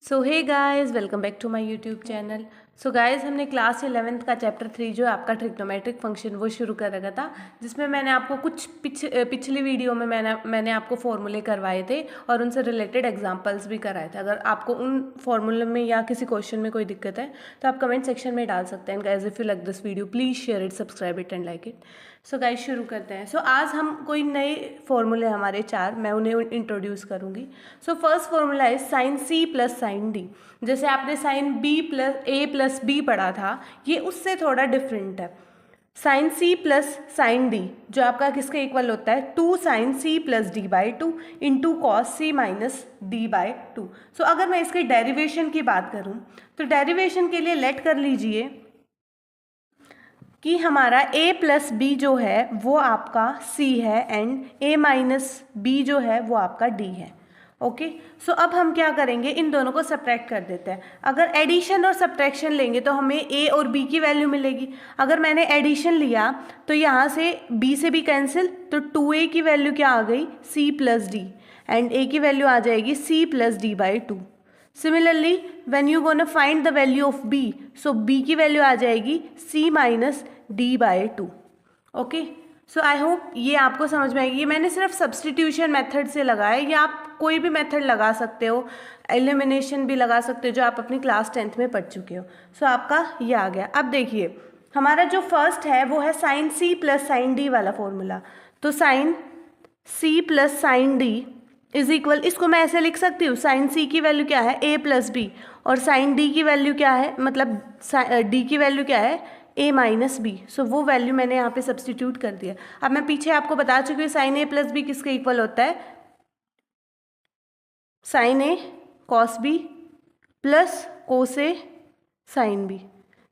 So hey guys, welcome back to my YouTube channel. So guys, हमने class 11th का chapter 3 जो है आपका ट्रिग्नोमेट्रिक फंक्शन वो शुरू कर रखा था, जिसमें मैंने आपको कुछ पिछली वीडियो में मैंने आपको फॉर्मूले करवाए थे और उनसे रिलेटेड एग्जांपल्स भी कराए थे। अगर आपको उन फॉर्मूले में या किसी क्वेश्चन में कोई दिक्कत है तो आप कमेंट सेक्शन में डाल सकते हैं। Guys, if you like this video please share it, subscribe it and like it. So guys, शुरू करते हैं। सो आज हम कोई नए फॉर्मूले हमारे 4 मैं उन्हें इंट्रोड्यूस करूँगी। सो फर्स्ट फॉर्मूला है साइन सी प्लस साइन डी। जैसे आपने sine b plus a plus b पढ़ा था, ये उससे थोड़ा डिफरेंट है। साइन सी प्लस साइन डी जो आपका किसके इक्वल होता है, 2 sine C plus D by 2 into cos C minus D by 2। So अगर मैं इसके डेरिवेशन की बात करूँ तो डेरिवेशन के लिए लेट कर लीजिए कि हमारा a प्लस बी जो है वो आपका c है एंड a माइनस बी जो है वो आपका d है। ओके, सो अब हम क्या करेंगे, इन दोनों को सब्ट्रैक्ट कर देते हैं। अगर एडिशन और सब्ट्रैक्शन लेंगे तो हमें a और b की वैल्यू मिलेगी। अगर मैंने एडिशन लिया तो यहाँ से b से b कैंसिल, तो 2a की वैल्यू क्या आ गई, c plus D, and a की वैल्यू आ जाएगी c plus D by 2। Similarly, when you gonna find the value of b, so b की वैल्यू आ जाएगी c minus D by 2। Okay, so I hope ये आपको समझ में आएगी। ये मैंने सिर्फ सब्सटीट्यूशन मेथड से लगाया, या आप कोई भी मेथड लगा सकते हो, एलिमिनेशन भी लगा सकते हो जो आप अपनी क्लास 10th में पढ़ चुके हो। सो आपका ये आ गया। अब देखिए, हमारा जो फर्स्ट है वो है साइन सी प्लस साइन डी वाला फॉर्मूला। तो sine C plus sine d is equal, इसको मैं ऐसे लिख सकती हूँ, साइन सी की वैल्यू क्या है a प्लस बी, और साइन डी की वैल्यू क्या है, मतलब डी की वैल्यू क्या है, a माइनस बी। सो वो वैल्यू मैंने यहाँ पे सब्सटीट्यूट कर दिया। अब मैं पीछे आपको बता चुकी हूँ साइन a प्लस बी किसके इक्वल होता है, sine a cos b plus cos a sine b.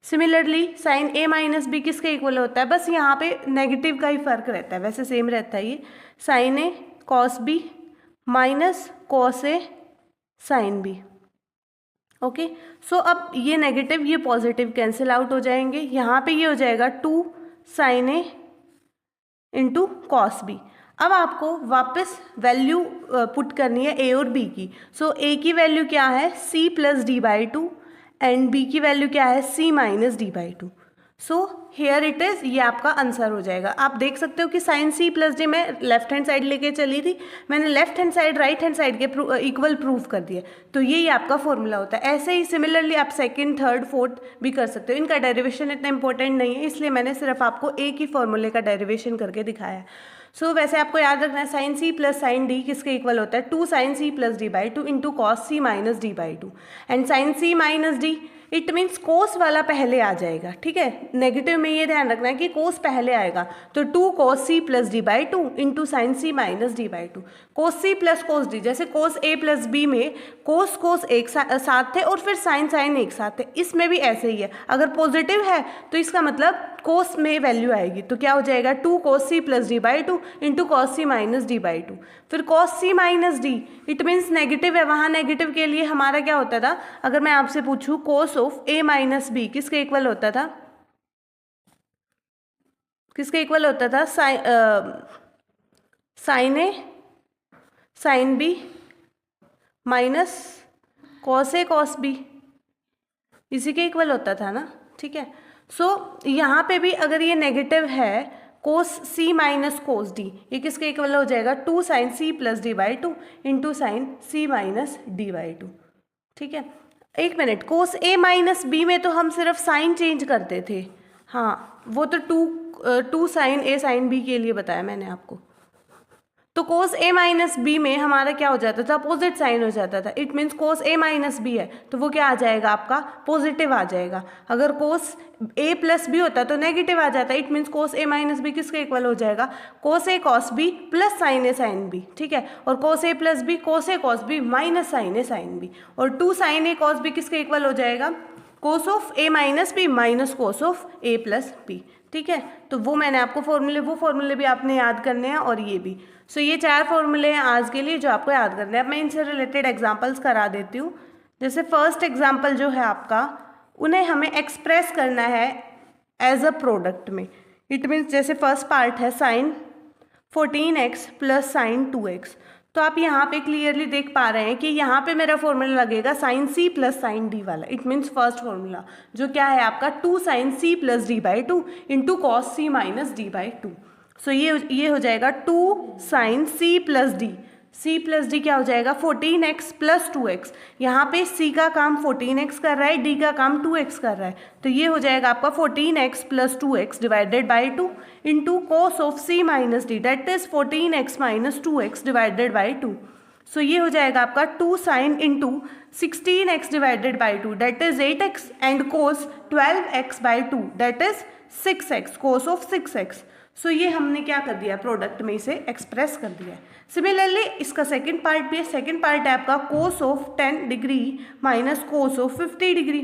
Similarly sine a minus b किसके इक्वल होता है, बस यहाँ पे नेगेटिव का ही फर्क रहता है, वैसे सेम रहता है ये, sine a cos B minus cos A sine B. Okay, so अब ये नेगेटिव ये पॉजिटिव कैंसिल आउट हो जाएंगे। यहाँ पे ये हो जाएगा 2 साइन ए इंटू कॉस बी। अब आपको वापस वैल्यू पुट करनी है ए और बी की। सो ए की वैल्यू क्या है, C plus D by 2, and B की वैल्यू क्या है, C minus D by 2। So here it is, ये आपका आंसर हो जाएगा। आप देख सकते हो कि साइन सी प्लस डी में लेफ्ट हैंड साइड लेके चली थी, मैंने left hand side right hand side के इक्वल प्रूफ कर दिया। तो ये आपका फॉर्मूला होता है। ऐसे ही सिमिलरली आप सेकंड थर्ड फोर्थ भी कर सकते हो। इनका डेरिवेशन इतना इंपॉर्टेंट नहीं है, इसलिए मैंने सिर्फ आपको एक ही फॉर्मूले का डेरिवेशन करके दिखाया है। सो वैसे आपको याद रखना है, साइन सी प्लस साइन डी किसके इक्वल होता है, 2 sine C plus D by 2 into cos C minus D by 2। And sine C minus D it means cos वाला पहले आ जाएगा। ठीक है, नेगेटिव में ये ध्यान रखना है कि कोस पहले आएगा। तो 2 cos c plus D by 2 into sine C minus D by 2। Cos C plus cos d, जैसे कोस ए प्लस बी में कोस कोस एक साथ थे और फिर साइन साइन एक साथ थे, इसमें भी ऐसे ही है। अगर पॉजिटिव है तो इसका मतलब कोस में वैल्यू आएगी, तो क्या हो जाएगा, 2 cos c plus D by 2 into cos C minus D by 2। फिर cos C minus D it means negative है, वहाँ नेगेटिव के लिए हमारा क्या होता था, अगर मैं आपसे पूछूं cos of a minus b किसके इक्वल होता था, किसके इक्वल होता था, sine a sine b minus cos a cos b, इसी के इक्वल होता था ना। ठीक है, सो यहाँ पे भी अगर ये नेगेटिव है, cos C minus cos D, ये किसके इक्वल हो जाएगा, 2 sine C plus D by 2 into sine C minus D by 2। ठीक है, एक minute, cos a minus b में तो हम सिर्फ साइन चेंज करते थे। हाँ, वो तो 2 साइन ए साइन बी के लिए बताया मैंने आपको। तो कोस ए माइनस बी में हमारा क्या हो जाता था, अपोजिट साइन हो जाता था। It means cos a minus b है तो वो क्या आ जाएगा, आपका पॉजिटिव आ जाएगा। अगर कोस ए प्लस बी होता तो नेगेटिव आ जाता। It means cos a minus b किसके इक्वल हो जाएगा, cos a cos b plus sine a sine b. ठीक है, और cos a plus b cos a cos B minus sine a sine b, और 2 साइन ए cos B किसके equal हो जाएगा, cos of A minus b minus cos of A plus b. ठीक है, तो वो मैंने आपको वो फॉर्मूले भी आपने याद करने हैं, और ये भी। सो ये 4 फॉर्मूले हैं आज के लिए जो आपको याद करने हैं। अब मैं इनसे रिलेटेड एग्जांपल्स करा देती हूँ। जैसे फर्स्ट एग्जांपल जो है आपका, उन्हें हमें एक्सप्रेस करना है एज अ प्रोडक्ट में। इट मीन्स जैसे फर्स्ट पार्ट है sine 14x plus sine 2x, तो आप यहाँ पे क्लियरली देख पा रहे हैं कि यहाँ पे मेरा फॉर्मूला लगेगा साइन सी प्लस साइन डी वाला। इट मीन्स फर्स्ट फॉर्मूला जो क्या है आपका 2 sine C plus D by 2 into cos C minus D by 2। So ये हो जाएगा 2 साइन सी plus d, c plus d क्या हो जाएगा 14x प्लस 2x। यहाँ पे c का काम 14x कर रहा है, d का काम 2x कर रहा है, तो ये हो जाएगा आपका 14x plus 2x divided by 2 into cos of c minus D that is 14x minus 2x divided by 2। So ये हो जाएगा आपका 2 sine into 16x divided by 2 that is 8x and cos 12x by 2 that is 6x, cos of 6x। सो ये हमने क्या कर दिया, product में इसे एक्सप्रेस कर दिया है। सिमिलरली इसका सेकंड पार्ट भी है। सेकंड पार्ट है आपका cos of 10 degree minus cos of 50 degree.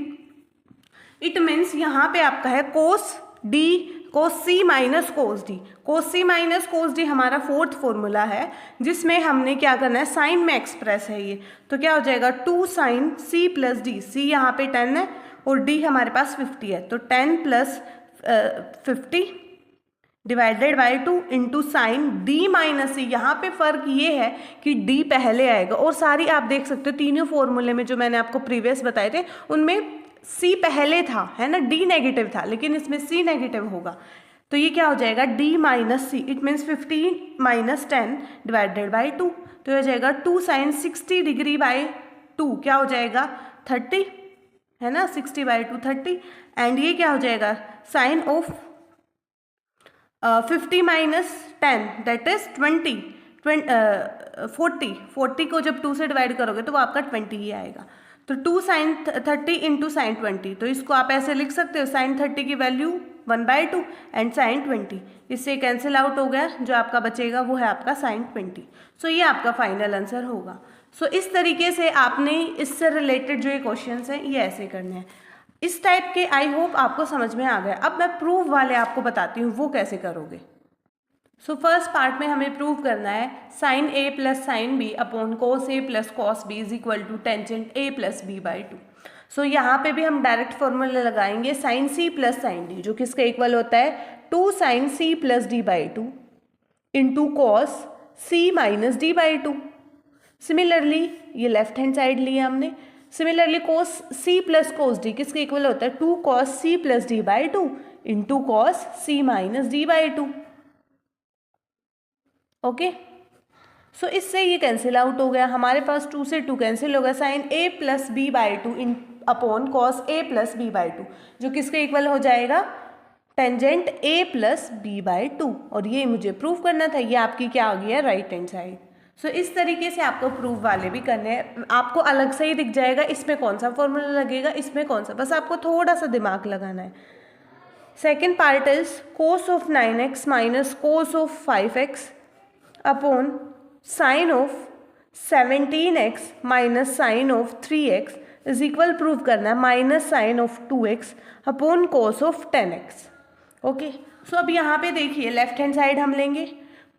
It means यहाँ पे आपका है कोस d cos C minus cos D. कोस सी माइनस कोस डी हमारा फोर्थ फॉर्मूला है जिसमें हमने क्या करना है, साइन में एक्सप्रेस है ये। तो क्या हो जाएगा 2 साइन सी प्लस डी, सी यहाँ पे 10 है और डी हमारे पास 50 है, तो 10 plus 50 divided by 2 into sine D minus C. यहाँ पे फर्क ये है कि डी पहले आएगा और सारी आप देख सकते हो तीनों फॉर्मूले में जो मैंने आपको प्रीवियस बताए थे उनमें सी पहले था, है ना, डी नेगेटिव था, लेकिन इसमें सी नेगेटिव होगा। तो ये क्या हो जाएगा d minus c, it means 15 minus 10 divided by 2। तो हो जाएगा 2 साइन 60 डिग्री बाई 2 क्या हो जाएगा 30, है ना, 60 बाई 2 30। एंड ये क्या हो जाएगा sine of 50 minus 10 that is 40 को जब 2 से डिवाइड करोगे तो वो आपका 20 ही आएगा। तो 2 साइन 30 इंटू साइन 20, तो इसको आप ऐसे लिख सकते हो साइन 30 की वैल्यू 1/2 एंड साइन 20, इससे कैंसिल आउट हो गया, जो आपका बचेगा वो है आपका साइन 20। सो ये आपका फाइनल आंसर होगा। सो इस तरीके से आपने इससे रिलेटेड जो ये क्वेश्चन हैं ये ऐसे करने हैं। इस टाइप के आई होप आपको समझ में आ गया। अब मैं प्रूफ वाले आपको बताती हूँ वो कैसे करोगे। सो फर्स्ट पार्ट में हमें प्रूव करना है sine a plus sine b upon cos a plus cos b is equal to tangent a plus b by 2। So यहाँ पे भी हम डायरेक्ट फॉर्मूला लगाएंगे साइन सी प्लस साइन डी, जो किसका इक्वल होता है 2 sine C plus D by 2 into cos C minus D by 2। Similarly ये लेफ्ट हैंड साइड लिया हमने। सिमिलरली कोस सी प्लस कोस डी किसके इक्वल होता है 2 cos C plus D by 2 into cos C minus D by 2। Okay, so इससे ये cancel out हो गया, हमारे पास 2 से 2 कैंसिल हो गया, sine a plus b by 2 इन upon cos a plus b by 2, जो किसके इक्वल हो जाएगा tangent a plus b by 2। और ये मुझे प्रूव करना था, ये आपकी क्या आ गया राइट हैंड साइड। सो इस तरीके से आपको प्रूफ वाले भी करने हैं। आपको अलग से ही दिख जाएगा इसमें कौन सा फॉर्मूला लगेगा, इसमें कौन सा, बस आपको थोड़ा सा दिमाग लगाना है। Second part is cos of 9x minus cos of 5x upon sine of 17x minus sine of 3x is equal prove करना है minus sine of 2x upon cos of 10x। Okay, so अब यहाँ पे देखिए left hand side हम लेंगे,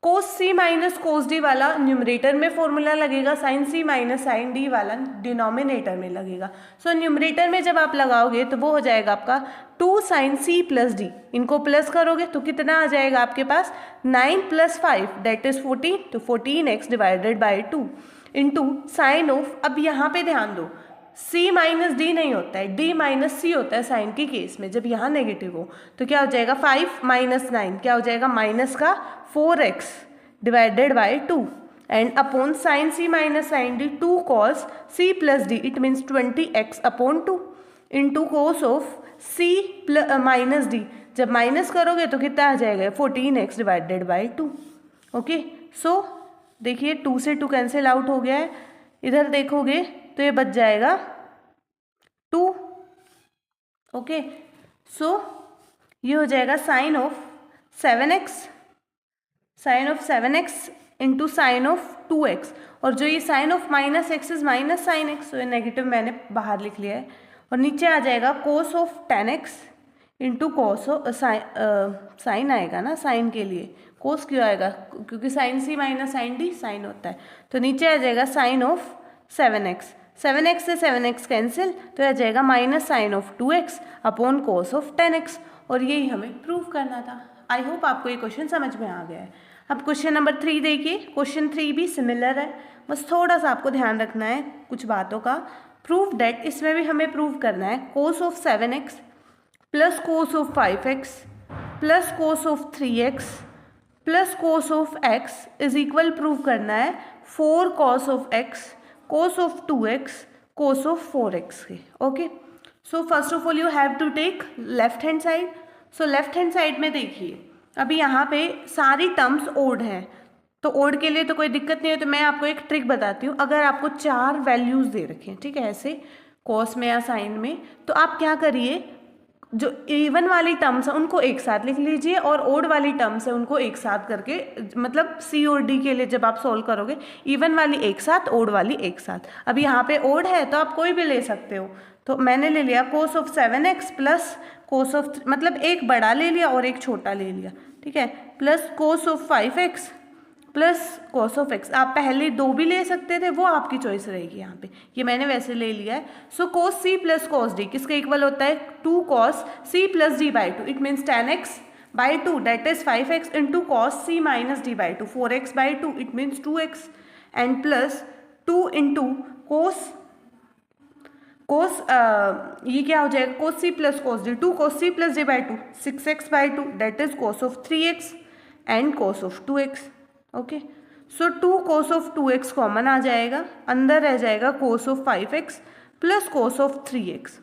cos C minus cos D वाला numerator में फॉर्मूला लगेगा, साइन सी माइनस साइन डी वाला डिनोमिनेटर में लगेगा। सो न्यूमरेटर में जब आप लगाओगे तो वो हो जाएगा आपका 2 साइन सी प्लस डी, इनको प्लस करोगे तो कितना आ जाएगा आपके पास 9 प्लस 5 दैट इज 14, तो 14x divided by 2 into sine of, अब यहाँ पे ध्यान दो c माइनस डी नहीं होता है, d माइनस सी होता है साइन के केस में जब यहाँ नेगेटिव हो। तो क्या हो जाएगा 5 माइनस 9 क्या हो जाएगा माइनस का 4x divided by 2 and upon sine c minus sine D 2 cos c plus d, it means 20x upon 2 into cos of c minus d, जब माइनस करोगे तो कितना आ जाएगा 14x डिवाइडेड बाई 2। ओके, सो देखिए 2 से 2 कैंसिल आउट हो गया है, इधर देखोगे तो ये बच जाएगा 2। ओके, सो ये हो जाएगा sine of 7x into sine of 2x, और जो ये sine of minus x is minus sine x, तो ये नेगेटिव मैंने बाहर लिख लिया है, और नीचे आ जाएगा cos of 10x into cos of sine आएगा ना, साइन के लिए कोस क्यों आएगा, क्योंकि साइन सी माइनस साइन डी साइन होता है, तो नीचे आ जाएगा साइन ऑफ 7x से 7x कैंसिल, तो आ जाएगा minus sine of 2x upon cos of 10x, और यही हमें प्रूव करना था। आई होप आपको ये क्वेश्चन समझ में आ गया है। अब क्वेश्चन नंबर 3 देखिए, क्वेश्चन 3 भी सिमिलर है, बस थोड़ा सा आपको ध्यान रखना है कुछ बातों का। प्रूव डेट, इसमें भी हमें प्रूव करना है cos of 7x plus cos of 5x plus cos of 3x plus cos of x is equal, prove करना है 4 cos of x, cos of 2x, cos of 4x के। Okay, so first of all you have to take left hand side. So left hand side में देखिए, अभी यहाँ पे सारी terms odd हैं, तो ओड के लिए तो कोई दिक्कत नहीं है, तो मैं आपको एक ट्रिक बताती हूँ। अगर आपको 4 वैल्यूज़ दे रखे हैं, ठीक है, ऐसे कॉस में या साइन में, तो आप क्या करिए, जो इवन वाली टर्म्स है उनको एक साथ लिख लीजिए और ओड वाली टर्म्स है उनको एक साथ करके, मतलब सी और डी के लिए जब आप सॉल्व करोगे, इवन वाली एक साथ, ओड वाली एक साथ। अब यहाँ पे ओड है तो आप कोई भी ले सकते हो, तो मैंने ले लिया कोस of 7x plus cos of, मतलब एक बड़ा ले लिया और एक छोटा ले लिया, ठीक है, plus cos of 5x plus cos of x। आप पहले 2 भी ले सकते थे, वो आपकी चॉइस रहेगी यहाँ पे, ये मैंने वैसे ले लिया है। So cos c plus cos d किसके इक्वल होता है, 2 cos c plus d by 2, it means 10x by 2 that is 5x into cos c minus d by 2, 4x by 2 it means 2x, and plus 2 into cos ये क्या हो जाएगा, cos c plus cos d, 2 cos c plus d by 2, 6x by 2 that is cos of 3x and cos of 2x। Okay, so 2 cos of 2x common आ जाएगा, अंदर रह जाएगा cos of 5x plus cos of 3x।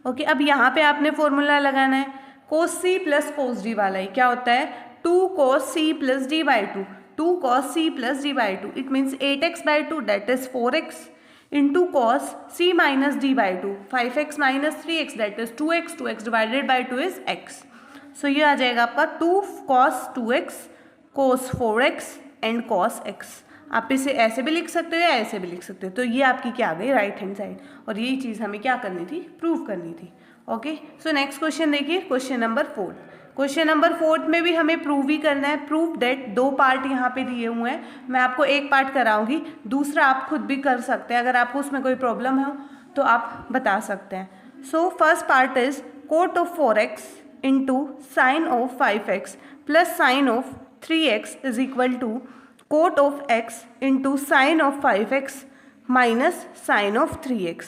Okay, अब यहाँ पे आपने formula लगाना है, cos c plus cos d वाला ही क्या होता है, 2 cos c plus d by 2, 2 cos c plus d by 2 it means 8x by 2 that is 4x into cos c minus d by 2, 5x minus 3x that is 2x, 2x divided by 2 is x। So ये आ जाएगा आपका 2 cos 2x cos 4x and cos x। आप इसे ऐसे भी लिख सकते हो या ऐसे भी लिख सकते हो, तो ये आपकी क्या आ गई, राइट हैंड साइड, और यही चीज़ हमें क्या करनी थी, प्रूव करनी थी। ओके, सो नेक्स्ट क्वेश्चन देखिए, क्वेश्चन नंबर 4। क्वेश्चन नंबर 4 में भी हमें प्रूव ही करना है। प्रूव डेट 2 पार्ट यहाँ पे दिए हुए हैं, मैं आपको एक पार्ट कराऊंगी, दूसरा आप खुद भी कर सकते हैं, अगर आपको उसमें कोई प्रॉब्लम हो तो आप बता सकते हैं। So first part is cot of 4x into sine of 5x plus sine of 3x is equal to cot of x into sine of 5x minus sine of 3x।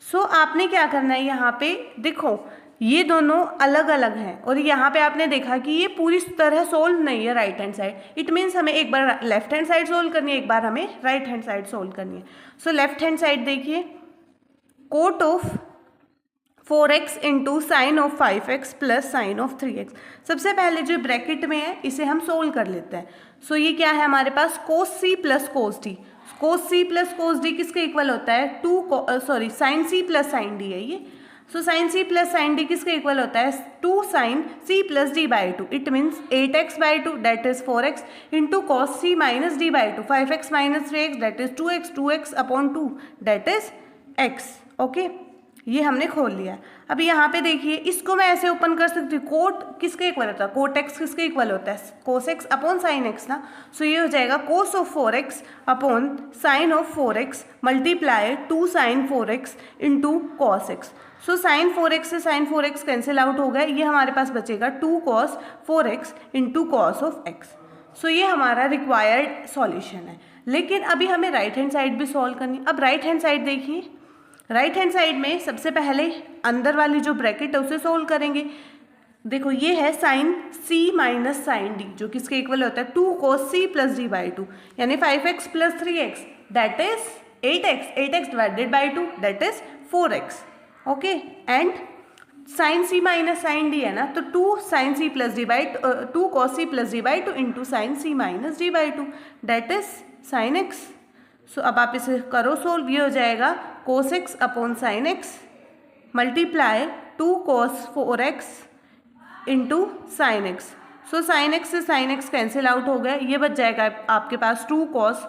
So आपने क्या करना है, यहाँ पे देखो ये दोनों अलग अलग हैं, और यहाँ पे आपने देखा कि ये पूरी तरह सोल्व नहीं है right hand side, it means हमें एक बार लेफ्ट हैंड साइड सोल्व करनी है, एक बार हमें राइट हैंड साइड सोल्व करनी है। सो लेफ्ट हैंड साइड देखिए, cot of 4x into sine of 5x plus sine of 3x। सबसे पहले जो ब्रैकेट में है इसे हम सोल्व कर लेते हैं। सो ये क्या है हमारे पास, cos c plus cos d, cos c plus cos d किसके इक्वल होता है, sine c plus sine d है ये। So sine c plus sine d किसके इक्वल होता है, 2 sine c plus d by 2, it means 8x by 2 that is 4x into cos c minus d by 2, 5x minus 3x that is 2x, 2x upon 2 that is x। Okay, ये हमने खोल लिया। अब यहाँ पे देखिए, इसको मैं ऐसे ओपन कर सकती हूँ, कोट किसके इक्वल होता है, कोट x किसके इक्वल होता है, cos x upon sine x ना। सो ये हो जाएगा cos of 4x upon sine of 4x multiply 2 sine 4x into cos x। So sine 4x से साइन 4x कैंसिल आउट हो गया, ये हमारे पास बचेगा 2 cos 4x into cos of x। So ये हमारा रिक्वायर्ड सॉल्यूशन है, लेकिन अभी हमें राइट हैंड साइड भी सॉल्व करनी। अब राइट हैंड साइड देखिए, राइट हैंड साइड में सबसे पहले अंदर वाली जो ब्रैकेट है उसे सोल्व करेंगे। देखो ये है sine c minus sine d, जो किसके इक्वल होता है, 2 cos c plus d by 2, यानी 5x plus 3x that is 8x, 8x divided by 2 that is 4x। Okay, and sine c minus sine d है ना, तो 2 sine c plus d by 2 cos c plus d by 2 into sine c minus d by 2 that is sine x। सो अब आप इसे करो solve, ये हो जाएगा कोस x upon sine x multiply 2 cos 4x into sign x। So sign x से sign x cancel out हो गया, ये बच जाएगा आपके पास 2 cos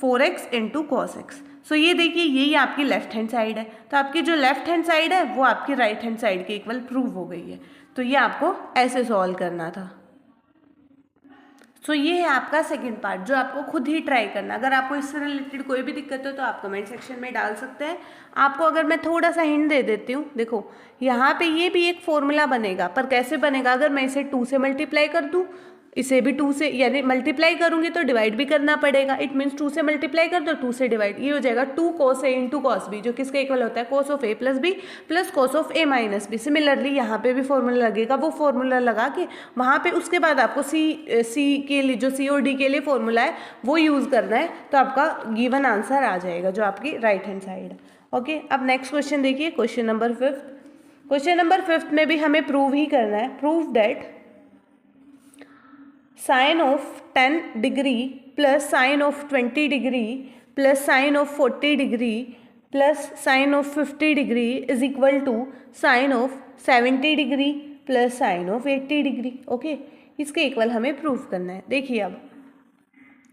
4x into cos x। So ये देखिए, यही आपकी लेफ्ट हैंड साइड है, तो आपकी जो लेफ्ट हैंड साइड है वो आपकी राइट हैंड साइड के इक्वल प्रूव हो गई है। तो ये आपको ऐसे सॉल्व करना था। सो ये है आपका सेकंड पार्ट, जो आपको खुद ही ट्राई करना। अगर आपको इससे रिलेटेड कोई भी दिक्कत हो तो आप कमेंट सेक्शन में डाल सकते हैं। आपको अगर मैं थोड़ा सा हिंट दे देती हूँ, देखो यहाँ पे ये भी एक फॉर्मूला बनेगा, पर कैसे बनेगा, अगर मैं इसे 2 से मल्टीप्लाई कर दूँ, इसे भी 2 से यानी मल्टीप्लाई करूंगी तो डिवाइड भी करना पड़ेगा। इट मीन्स 2 से मल्टीप्लाई कर दो 2 से डिवाइड, ये हो जाएगा 2 cos a इंटू कॉस बी, जो किसके इक्वल होता है cos of a plus B plus cos of a minus B. Similarly यहाँ पे भी फॉर्मूला लगेगा, वो फॉर्मूला लगा के वहाँ पे उसके बाद आपको सी के लिए जो सी और डी के लिए फॉर्मूला है वो यूज़ करना है, तो आपका गिवन आंसर आ जाएगा जो आपकी राइट हैंड साइड है। ओके, अब नेक्स्ट क्वेश्चन देखिए, क्वेश्चन नंबर 5। क्वेश्चन नंबर 5 में भी हमें प्रूव ही करना है, prove that sine of 10 degree plus sine of 20 degree plus sine of 40 degree plus sine of 50 degree is equal to sine of 70 degree plus sine of 80 degree. Okay, इसके equal हमें prove करना है। देखिए अब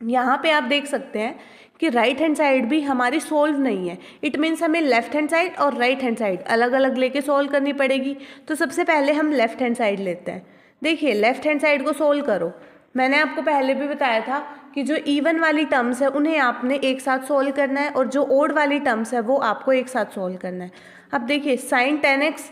यहाँ पे आप देख सकते हैं कि राइट हैंड साइड भी हमारी सोल्व नहीं है। इट मीन्स हमें लेफ्ट हैंड साइड और राइट हैंड साइड अलग अलग लेके सोल्व करनी पड़ेगी। तो सबसे पहले हम लेफ्ट हैंड साइड लेते हैं। देखिए लेफ्ट हैंड साइड को सोल्व करो, मैंने आपको पहले भी बताया था कि जो इवन वाली टर्म्स है उन्हें आपने एक साथ सोल्व करना है और जो ओड वाली टर्म्स है वो आपको एक साथ सोल्व करना है। अब देखिए साइन 10x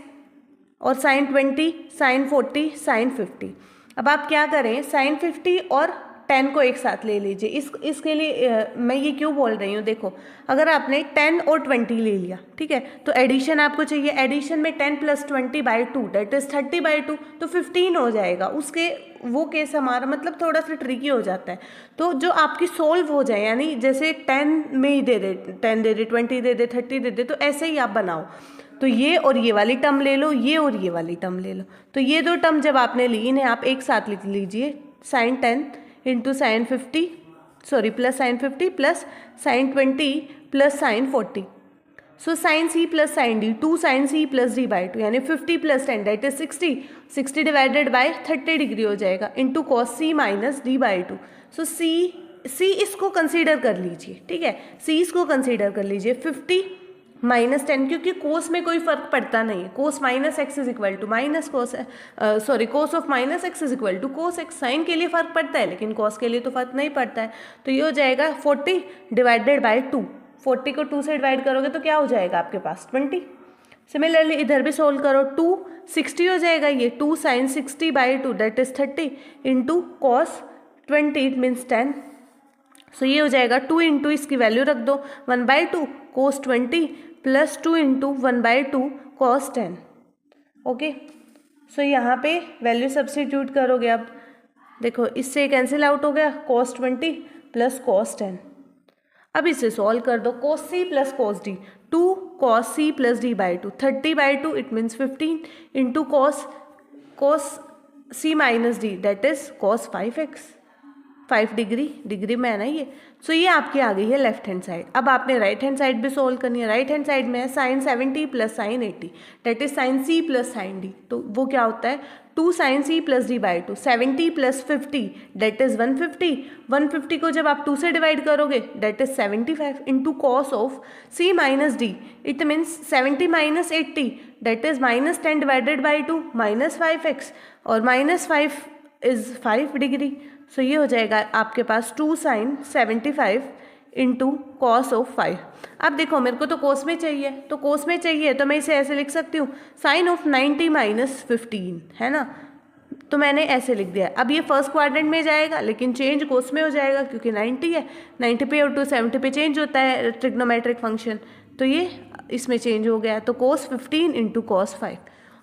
और साइन 20, साइन 40, साइन 50। अब आप क्या करें, साइन 50 और 10 को एक साथ ले लीजिए। इसके लिए मैं ये क्यों बोल रही हूँ, देखो अगर आपने 10 और 20 ले लिया, ठीक है, तो एडिशन आपको चाहिए। एडिशन में 10 प्लस 20/2 दैट इज 30/2, तो 15 हो जाएगा। उसके वो केस हमारा मतलब थोड़ा सा ट्रिकी हो जाता है। तो जो आपकी सोल्व हो जाए, यानी जैसे 10 में ही दे दे, 10 दे दे, 20 दे दे, 30 दे दे, तो ऐसे ही आप बनाओ। तो ये और ये वाली टर्म ले लो, ये और ये वाली टर्म ले लो। तो ये दो टर्म जब आपने ली, इन्हें आप एक साथ लिख लीजिए, sine 10 into sine 50, sorry plus sine 50 plus sine 20 plus sine 40। So sine C plus sine D, 2 sine C plus D by 2, यानी 50 plus 10 that is 60, 60 divided by 30 degree हो जाएगा, into cos C minus D by 2। So C इसको consider कर लीजिए, ठीक है, सी इसको consider कर लीजिए। 50 माइनस 10, क्योंकि कोस में कोई फर्क पड़ता नहीं है, cos minus x is equal to minus cos, sorry cos of minus x is equal to cos x. Sine के लिए फर्क पड़ता है लेकिन कॉस के लिए तो फर्क नहीं पड़ता है। तो ये हो जाएगा 40 डिवाइडेड बाई 2, 40 को 2 से डिवाइड करोगे तो क्या हो जाएगा आपके पास 20। सिमिलरली इधर भी सोल्व करो, 2 60 हो जाएगा, ये 2 sine 60/2 that is 30 into cos 20 it means 10। So ये हो जाएगा 2 इंटू इसकी वैल्यू रख दो 1/2 कोस 20 प्लस 2 इंटू 1/2 कॉस 10। ओके, सो यहाँ पे वैल्यू सब्सटीट्यूट करोगे। अब देखो इससे कैंसिल आउट हो गया, कॉस 20 प्लस कॉस 10। अब इसे सॉल्व कर दो, cos c plus cos d, 2 cos c plus d by 2, 30/2 it means 15 into cos c minus d that is cos 5x, 5 degree में है ना ये। सो ये आपकी आ गई है लेफ्ट हैंड साइड। अब आपने राइट हैंड साइड भी सोल्व करनी है। राइट हैंड साइड में है sine 70 plus sine 80 that is sine c plus sine d, तो वो क्या होता है 2 sine c plus d by 2, 70 plus 50 that is 150, 150 को जब आप 2 से डिवाइड करोगे that is 75 into cos of c minus d, it means 70 minus 80 that is minus 10 divided by 2 minus 5x, और माइनस 5 इज 5 डिग्री। सो ये हो जाएगा आपके पास 2 साइन 75 इंटू कॉस ऑफ 5। अब देखो मेरे को तो कोस में चाहिए, तो कोस में चाहिए तो मैं इसे ऐसे लिख सकती हूँ, साइन ऑफ 90 माइनस 15, है ना, तो मैंने ऐसे लिख दिया। अब ये फर्स्ट क्वाड्रेंट में जाएगा लेकिन चेंज कोस में हो जाएगा क्योंकि 90 है, 90 पे और 270 पे चेंज होता है ट्रिग्नोमेट्रिक फंक्शन, तो ये इसमें चेंज हो गया, तो कोस 15 इंटू कॉस 5।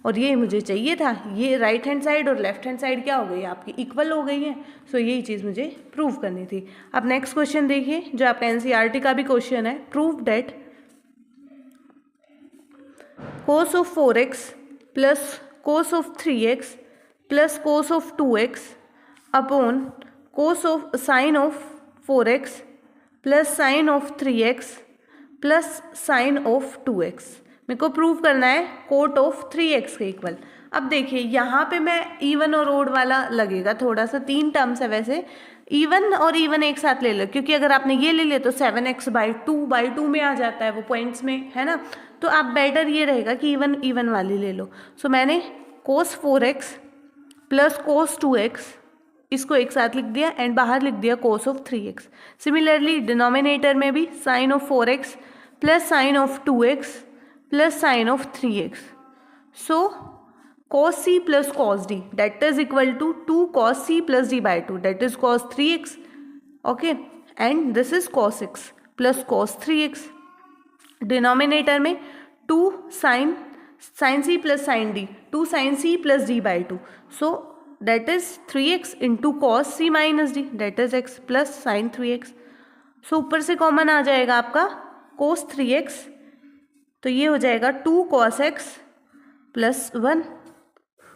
और ये मुझे चाहिए था, ये राइट हैंड साइड और लेफ्ट हैंड साइड क्या हो गई आपकी इक्वल हो गई है। सो यही चीज़ मुझे प्रूव करनी थी। अब नेक्स्ट क्वेश्चन देखिए जो आपका एनसीईआरटी का भी क्वेश्चन है, prove that cos of 4x plus cos of 3x plus cos of 2x upon cos of sine of 4x plus sine of 3x plus sine of 2x मेरे को prove करना है कोट ऑफ 3x के equal. अब देखिए यहाँ पे मैं इवन और ओड वाला लगेगा थोड़ा सा, 3 टर्म्स है वैसे, इवन और इवन एक साथ ले लो क्योंकि अगर आपने ये ले लिया तो 7x/2 में आ जाता है वो पॉइंट्स में, है ना, तो आप बेटर ये रहेगा कि इवन वाली ले लो। सो मैंने cos 4x plus cos 2x इसको एक साथ लिख दिया एंड बाहर लिख दिया cos of 3x। Similarly denominator में भी sine of 4x plus sine of 2x plus sine of 3x। So cos c plus cos d that is equal to 2 cos c plus d by 2 that is cos 3x. Okay, and this is cos x plus cos 3x. Denominator में 2 sin c plus sin d 2 sin c plus d by 2 so that is 3x into cos c minus d that is x plus sin 3x. सो ऊपर से common आ जाएगा आपका cos 3x, तो ये हो जाएगा 2 cos x प्लस 1.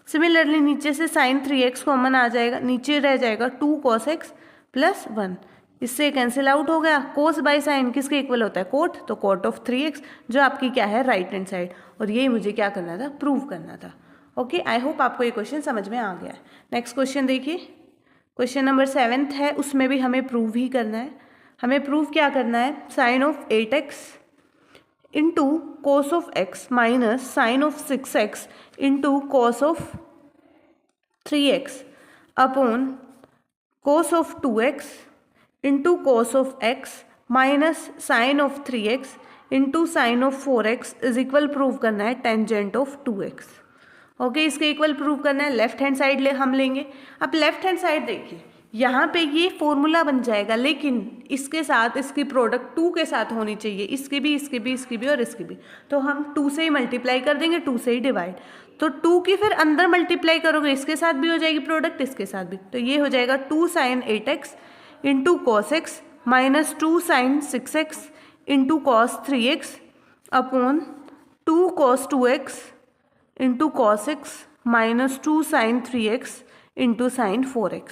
सिमिलरली नीचे से sin 3x कॉमन आ जाएगा, नीचे रह जाएगा 2 cos x प्लस 1. इससे कैंसिल आउट हो गया. कोस बाय साइन किसके इक्वल होता है? कोट. तो कोट ऑफ 3x जो आपकी क्या है? Right hand side. और यही मुझे क्या करना था? प्रूव करना था. ओके, आई होप आपको ये क्वेश्चन समझ में आ गया है. नेक्स्ट क्वेश्चन देखिए, क्वेश्चन नंबर 7 है, उसमें भी हमें प्रूव ही करना है. हमें प्रूव क्या करना है? Sine of 8x into cos of x minus sine of 6x into cos of 3x upon cos of 2x into cos of x minus sine of 3x into sine of 4x is equal prove करना है tangent of 2x. Okay, इसके equal prove करना है. Left hand side हम लेंगे. अब left hand side देखिए, यहाँ पे ये फॉर्मूला बन जाएगा, लेकिन इसके साथ इसकी प्रोडक्ट 2 के साथ होनी चाहिए. इसकी भी, इसकी भी, इसकी भी और इसकी भी. तो हम 2 से ही मल्टीप्लाई कर देंगे, 2 से ही डिवाइड. तो 2 की फिर अंदर मल्टीप्लाई करोगे, इसके साथ भी हो जाएगी प्रोडक्ट, इसके साथ भी. तो ये हो जाएगा 2 sine 8x into cos x minus 2 sine 6x into cos 3x upon 2 cos 2x into cos x minus 2 sine 3x into sine 4x.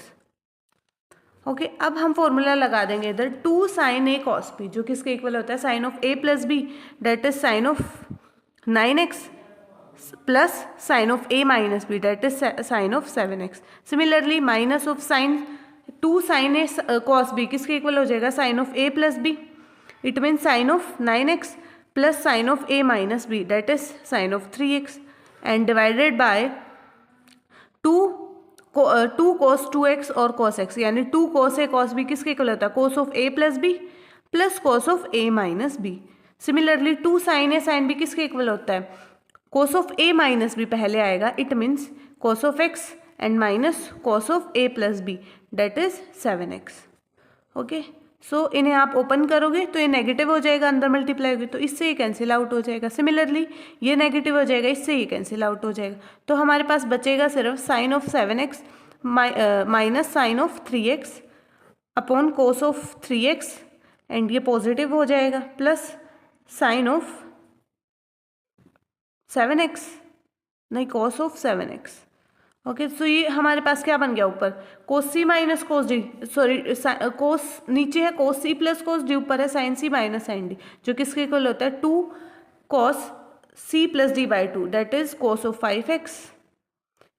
Okay, अब हम फॉर्मूला लगा देंगे इधर 2 साइन ए कॉस बी जो किसके इक्वल होता है? Sine of A plus B that is sine of 9x plus sine of A minus B that is sine of 7x. Similarly minus of sine 2 sine A cos B किसके equal हो जाएगा? Sine of A plus B. It mean sine of 9x plus sine of A minus B that is sine of 3x and divided by 2 cos 2x और cos x, यानी 2 cos a cos b किसके equal होता है? cos of a plus B plus cos of a minus B. Similarly 2 sin a sin b किसके equal होता है? cos of a minus B पहले आएगा. It means cos of x and minus cos of a plus B that is 7x. Okay, so इन्हें आप open करोगे तो ये नेगेटिव हो जाएगा, अंदर मल्टीप्लाई होगी तो इससे ये कैंसिल आउट हो जाएगा. सिमिलरली ये नेगेटिव हो जाएगा, इससे ये कैंसिल आउट हो जाएगा. तो हमारे पास बचेगा सिर्फ sine of 7x minus sine of 3x upon cos of 3x and ये पॉजिटिव हो जाएगा प्लस साइन ऑफ 7x, नहीं cos of 7x. Okay, so ये हमारे पास क्या बन गया? ऊपर cos C minus cos D, sorry cos नीचे है कोस सी प्लस कोस डी, ऊपर है साइन सी माइनस साइन डी जो किसके इक्वल होता है? 2 cos C plus D by 2 that is cos of 5x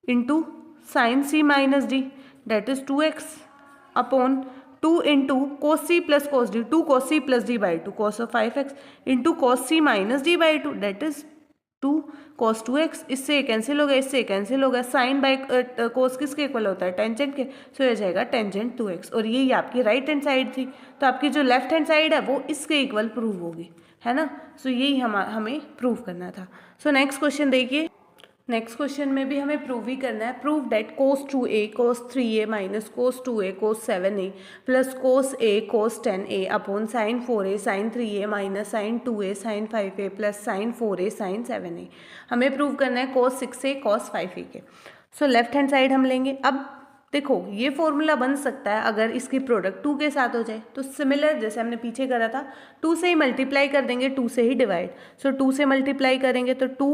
into sine C minus D that is 2x upon 2 into cos C plus cos D 2 cos C plus D by 2 cos of 5x into cos C minus D by 2 that is 2 cos 2x. इससे cancel हो गया, इससे cancel हो गया. Sign by कोस किसके equal होता है? Tangent के. सो ये जाएगा टेंजेंट 2x. और यही आपकी राइट हैंड साइड थी, तो आपकी जो लेफ्ट हैंड साइड है वो इसके इक्वल प्रूव होगी, है ना. सो यही हमें प्रूव करना था. सो नेक्स्ट क्वेश्चन देखिए. नेक्स्ट क्वेश्चन में भी हमें प्रूव ही करना है. Prove that cos 2a cos 3a minus cos 2a cos 7a plus cos a cos 10a upon sine 4a sine 3a minus sine 2a sine 5a plus sine 4a sine 7a. हमें prove करना है cos 6a cos 5a के. सो left hand side हम लेंगे. अब देखो ये formula बन सकता है अगर इसकी प्रोडक्ट 2 के साथ हो जाए. तो सिमिलर जैसे हमने पीछे करा था, 2 से ही मल्टीप्लाई कर देंगे, 2 से ही डिवाइड. सो 2 से मल्टीप्लाई करेंगे तो 2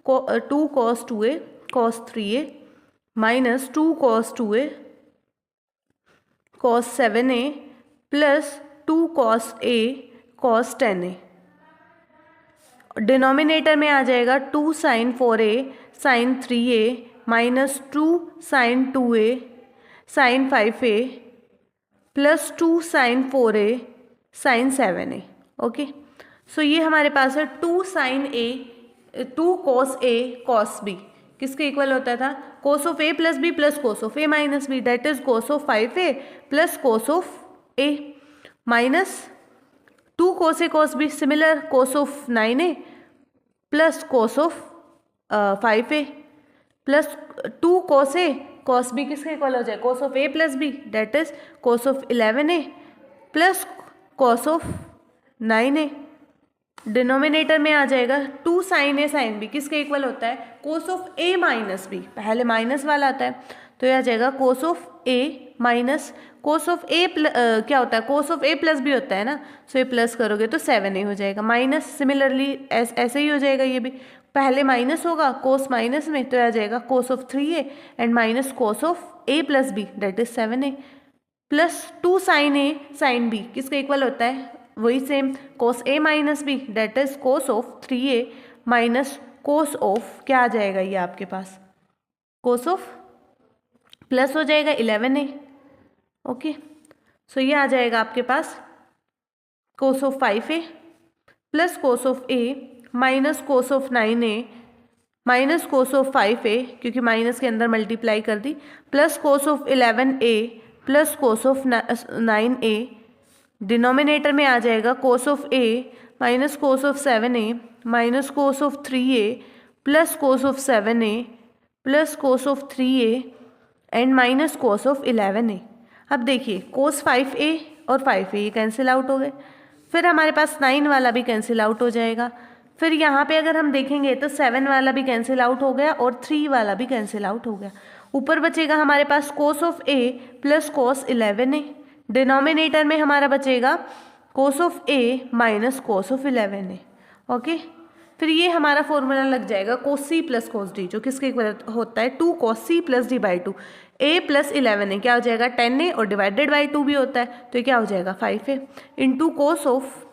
cos 2a cos 3a minus 2 cos 2a cos 7a plus 2 cos a cos 10a. Denominator में आ जाएगा 2 sin 4a sin 3a minus 2 sin 2a sin 5a plus 2 sin 4a sin 7a. Okay, so ये हमारे पास है 2 sin a 2 cos a cos b किसके equal होता था? cos of a plus b plus cos of a minus b that is cos of 5a plus cos of a minus 2 cos a cos b similar cos of 9a plus cos of 5a plus 2 cos A, cos B किसके equal हो जाए, cos of A plus B, that is cos of 11A plus cos of 9A। Denominator में आ जाएगा 2 sin A sin B किसके equal होता है, cos of A minus B, पहले माइनस वाला आता है तो यह आ जाएगा cos of A minus cos of A क्या होता है, cos of A plus B होता है ना, सो ये प्लस करोगे तो 7A हो जाएगा, माइनस सिमिलरली ऐसे ही हो जाएगा, ये भी पहले माइनस होगा cos माइनस में तो यह आ जाएगा cos of 3A and minus cos of A plus B that is 7A plus 2 sin A sin B किसके इक्वल होता है, वही same cos A minus B that is cos of 3A minus cos of क्या आ जाएगा, ये आपके पास cos ऑफ प्लस हो जाएगा 11A। ओके, सो ये आ जाएगा आपके पास cos of 5A plus cos of A minus cos of 9A minus cos of 5A क्योंकि माइनस के अंदर मल्टीप्लाई कर दी, plus cos of 11A plus cos of 9A। Denominator में आ जाएगा cos of A minus cos of 7A minus cos of 3A plus cos of 7A plus cos of 3A and minus cos of 11A। अब देखिए cos 5A और 5A ये cancel out हो गए, फिर हमारे पास 9 वाला भी कैंसिल आउट हो जाएगा, फिर यहाँ पे अगर हम देखेंगे तो 7 वाला भी कैंसिल आउट हो गया और 3 वाला भी कैंसिल आउट हो गया। ऊपर बचेगा हमारे पास cos of A plus cos 11A, denominator में हमारा बचेगा cos of A minus cos of 11A। Okay, फिर ये हमारा फॉर्मूला लग जाएगा cos C plus cos D जो किसके इक्वल होता है 2 cos C plus D by 2। A plus 11A क्या हो जाएगा 10A और डिवाइडेड बाई 2 भी होता है तो ये क्या हो जाएगा 5A इंटू cos ऑफ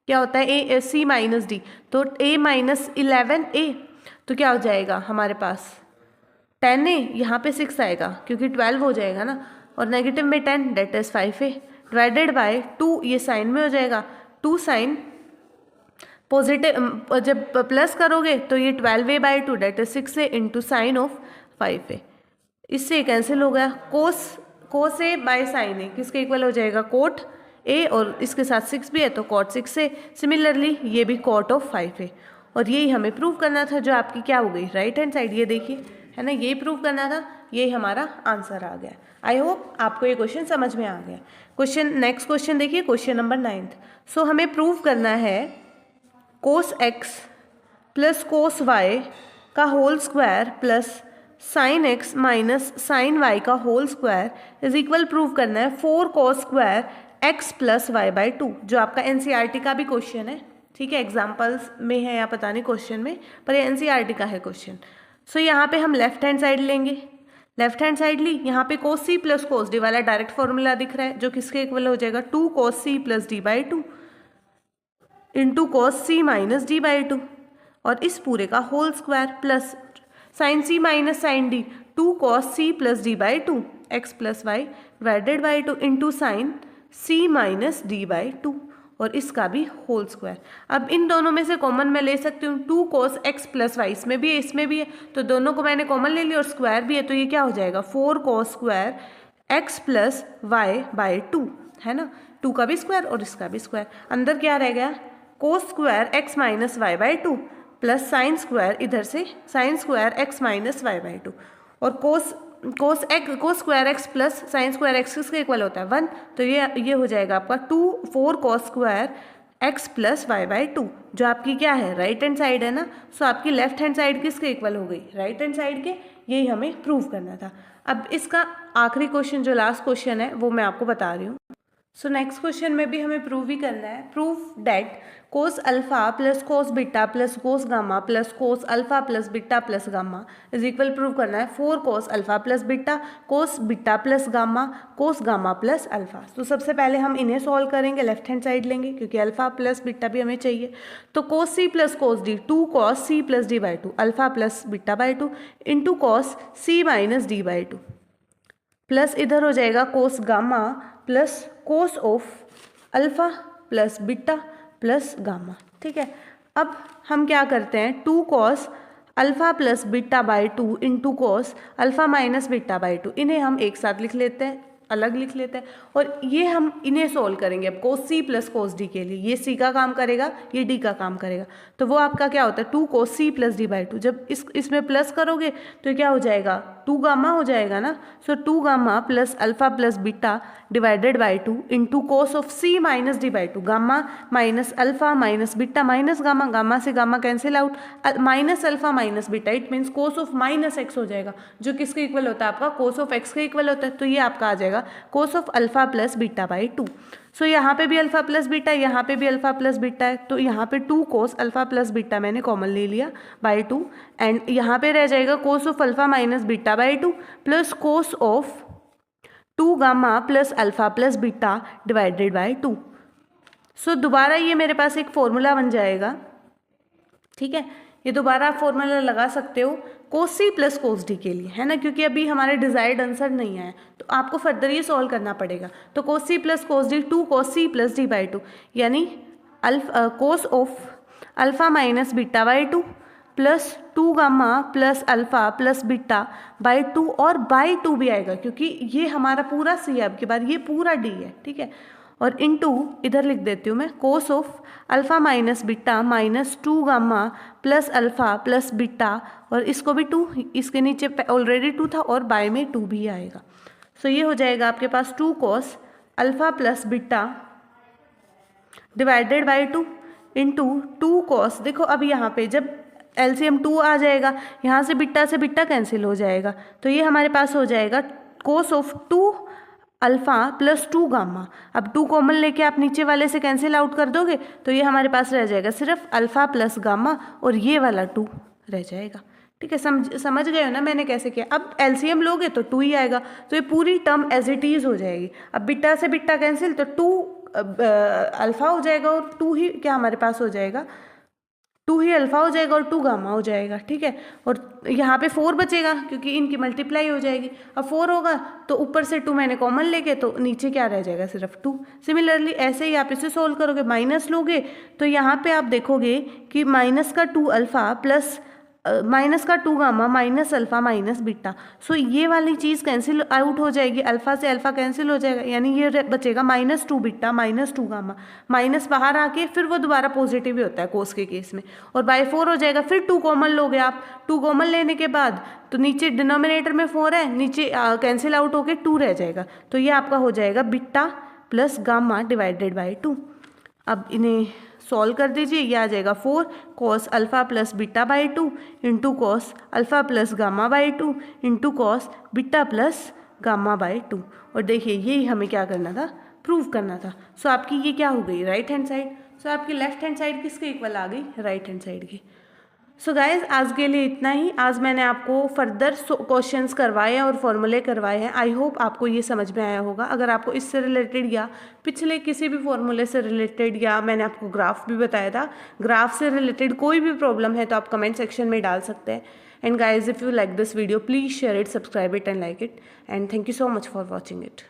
क्या होता है A C माइनस D तो A माइनस 11A तो क्या हो जाएगा हमारे पास 10A, यहाँ पे 6 आएगा क्योंकि 12 हो जाएगा ना, और नेगेटिव में 10 date is 5A divided by 2, ये साइन में हो जाएगा 2 साइन पॉजिटिव, जब प्लस करोगे तो ये 12A by 2 that is 6A into sine of 5A। इससे कैंसिल हो गया cos A by sine A किसके इक्वल हो जाएगा cot A और इसके साथ 6 भी है तो cot 6A। सिमिलरली ये भी cot ऑफ 5A, और यही हमें प्रूव करना था जो आपकी क्या हो गई राइट हैंड साइड, ये देखिए है ना, यही प्रूव करना था, यही हमारा आंसर आ गया। आई होप आपको ये क्वेश्चन समझ में आ गया। क्वेश्चन नेक्स्ट क्वेश्चन देखिए, क्वेश्चन नंबर 9। सो हमें प्रूव करना है cos x plus cos y का whole square plus sin x minus sin y का whole square is equal prove करना है 4 cos square x plus y by 2, जो आपका NCERT का भी क्वेश्चन है, ठीक है, एग्जाम्पल्स में है या पता नहीं क्वेश्चन में, पर ये NCERT का है क्वेश्चन। सो यहाँ पे हम लेफ्ट हैंड साइड लेंगे, लेफ्ट हैंड साइड ली, यहाँ पे cos C plus cos D वाला डायरेक्ट फॉर्मूला दिख रहा है जो किसके इक्वल हो जाएगा 2 cos C plus D by 2 into cos C minus D by 2, और इस पूरे का whole square plus sin C minus sin D 2 cos C plus D by 2 x plus y divided by 2 into sine C minus D by 2, और इसका भी whole square. अब इन दोनों में से कॉमन मैं ले सकती हूँ 2 cos x प्लस वाई, इसमें भी है इसमें भी है, तो दोनों को मैंने कॉमन ले लिया और स्क्वायर भी है, तो ये क्या हो जाएगा 4 cos square x plus y by 2, है ना, 2 का भी स्क्वायर और इसका भी स्क्वायर। अंदर क्या रह गया cos square x minus y by 2 plus sine square, इधर से sine square x minus y by 2, और cos square x plus sine square x किसके इक्वल होता है 1, तो ये हो जाएगा आपका 4 cos square x plus y by 2, जो आपकी क्या है राइट हैंड साइड है ना, सो आपकी लेफ्ट हैंड साइड किसके इक्वल हो गई राइट हैंड साइड के, यही हमें प्रूव करना था। अब इसका आखिरी क्वेश्चन जो लास्ट क्वेश्चन है वो मैं आपको बता रही हूँ। सो नेक्स्ट क्वेश्चन में भी हमें प्रूव ही करना है, prove date cos alpha plus cos beta plus cos gamma plus cos alpha plus beta plus gamma is equal prove करना है 4 cos alpha plus beta cos beta plus gamma कोस gamma plus alpha. तो सबसे पहले हम इन्हें solve करेंगे, left hand side लेंगे क्योंकि अल्फा प्लस बीटा भी हमें चाहिए, तो cos C plus cos D 2 cos C plus D by 2 alpha plus beta by 2 into cos C minus D by 2 plus इधर हो जाएगा cos gamma plus cos of alpha plus beta plus gamma, ठीक है। अब हम क्या करते हैं 2 cos alpha plus beta by 2 into cos alpha minus beta by 2, इन्हें हम एक साथ लिख लेते हैं अलग लिख लेते हैं। और ये हम इन्हें सोल्व करेंगे अब cos c plus cos d के लिए। ये c का काम करेगा, ये d का काम करेगा, तो वो आपका क्या होता है 2 cos c plus d by 2। जब इसमें प्लस करोगे तो क्या हो जाएगा 2 गामा हो जाएगा ना। सो 2 gamma plus alpha plus beta divided by 2 into cos of c minus D by 2। Gamma minus alpha minus beta minus gamma, gamma से gamma cancel out, minus alpha minus beta, it means cos of minus X हो जाएगा, जो किसके equal होता है आपका cos of X के equal होता है। तो ये आपका आ जाएगा cos of alpha plus beta by 2। So यहाँ पे भी अल्फा प्लस बीटा, यहाँ पे भी अल्फा प्लस बीटा है, तो यहाँ पे 2 कोस अल्फा प्लस बीटा मैंने कॉमन ले लिया बाई 2, एंड यहाँ पे रह जाएगा cos of alpha minus beta by 2 plus cos of 2 gamma plus alpha plus beta divided by 2। सो दोबारा ये मेरे पास एक फॉर्मूला बन जाएगा, ठीक है। ये दोबारा आप फॉर्मूला लगा सकते हो कोस सी प्लस कोस डी के लिए, है ना, क्योंकि अभी हमारे डिजायर्ड आंसर नहीं आया तो आपको फर्दर ये सॉल्व करना पड़ेगा। तो cos C plus cos D 2 cos C plus D by 2, यानी cos of alpha minus beta by 2 plus 2 gamma plus alpha plus beta by 2, और बाई 2 भी आएगा क्योंकि ये हमारा पूरा सी है, अब के बाद ये पूरा डी है, ठीक है। और इनटू इधर लिख देती हूँ मैं कोस of alpha minus beta minus 2 gamma plus alpha plus beta, और इसको भी 2, इसके नीचे ऑलरेडी 2 था और बाय में 2 भी आएगा। सो ये हो जाएगा आपके पास 2 cos alpha plus beta divided by 2 into 2 कोस, देखो अब यहाँ पे जब एलसीएम 2 आ जाएगा, यहाँ से बिट्टा कैंसिल हो जाएगा, तो ये हमारे पास हो जाएगा cos of 2 alpha plus 2 gamma. अब 2 कॉमन लेके आप नीचे वाले से कैंसिल आउट कर दोगे तो ये हमारे पास रह जाएगा सिर्फ अल्फा प्लस गामा, और ये वाला 2 रह जाएगा, ठीक है। समझ गए हो ना मैंने कैसे किया। अब एलसीएम लोगे तो 2 ही आएगा, तो ये पूरी टर्म एज इट इज हो जाएगी। अब बिट्टा से बिट्टा कैंसिल, तो 2 अल्फा हो जाएगा और 2 ही क्या हमारे पास हो जाएगा, 2 ही अल्फा हो जाएगा और 2 गामा हो जाएगा, ठीक है। और यहाँ पे 4 बचेगा क्योंकि इनकी मल्टीप्लाई हो जाएगी। अब 4 होगा तो ऊपर से 2 मैंने कॉमन लेके, तो नीचे क्या रह जाएगा सिर्फ 2। सिमिलरली ऐसे ही आप इसे सोल्व करोगे, माइनस लोगे तो यहाँ पे आप देखोगे कि माइनस का 2 अल्फा प्लस माइनस का 2 gamma minus alpha minus beta. So ये वाली चीज़ कैंसिल आउट हो जाएगी, अल्फा से अल्फा कैंसिल हो जाएगा, यानी ये बचेगा minus 2 beta minus 2 gamma, minus बाहर आके फिर वो दोबारा पॉजिटिव ही होता है कोस के केस में, और बाय 4 हो जाएगा। फिर 2 कॉमन लोगे आप, 2 कॉमन लेने के बाद तो नीचे डिनोमिनेटर में 4 है, नीचे कैंसिल आउट होके 2 रह जाएगा, तो ये आपका हो जाएगा beta plus gamma divided by 2। अब इन्हें सॉल्व कर दीजिए, ये आ जाएगा 4 cos alpha plus beta by 2 into cos alpha plus gamma by 2 into cos beta plus gamma by 2। और देखिए यही हमें क्या करना था, प्रूव करना था। सो आपकी ये क्या हो गई, राइट हैंड साइड। सो आपकी लेफ्ट हैंड साइड किसके इक्वल आ गई, राइट हैंड साइड की। सो गाइज आज के लिए इतना ही। आज मैंने आपको फर्दर क्वेश्चंस करवाए हैं और फॉर्मूले करवाए हैं। आई होप आपको ये समझ में आया होगा। अगर आपको इससे रिलेटेड या पिछले किसी भी फॉर्मूले से रिलेटेड, या मैंने आपको ग्राफ भी बताया था, ग्राफ से रिलेटेड कोई भी प्रॉब्लम है तो आप कमेंट सेक्शन में डाल सकते हैं। And guys if you like this video please share it, subscribe it and like it, and thank you so much for watching it.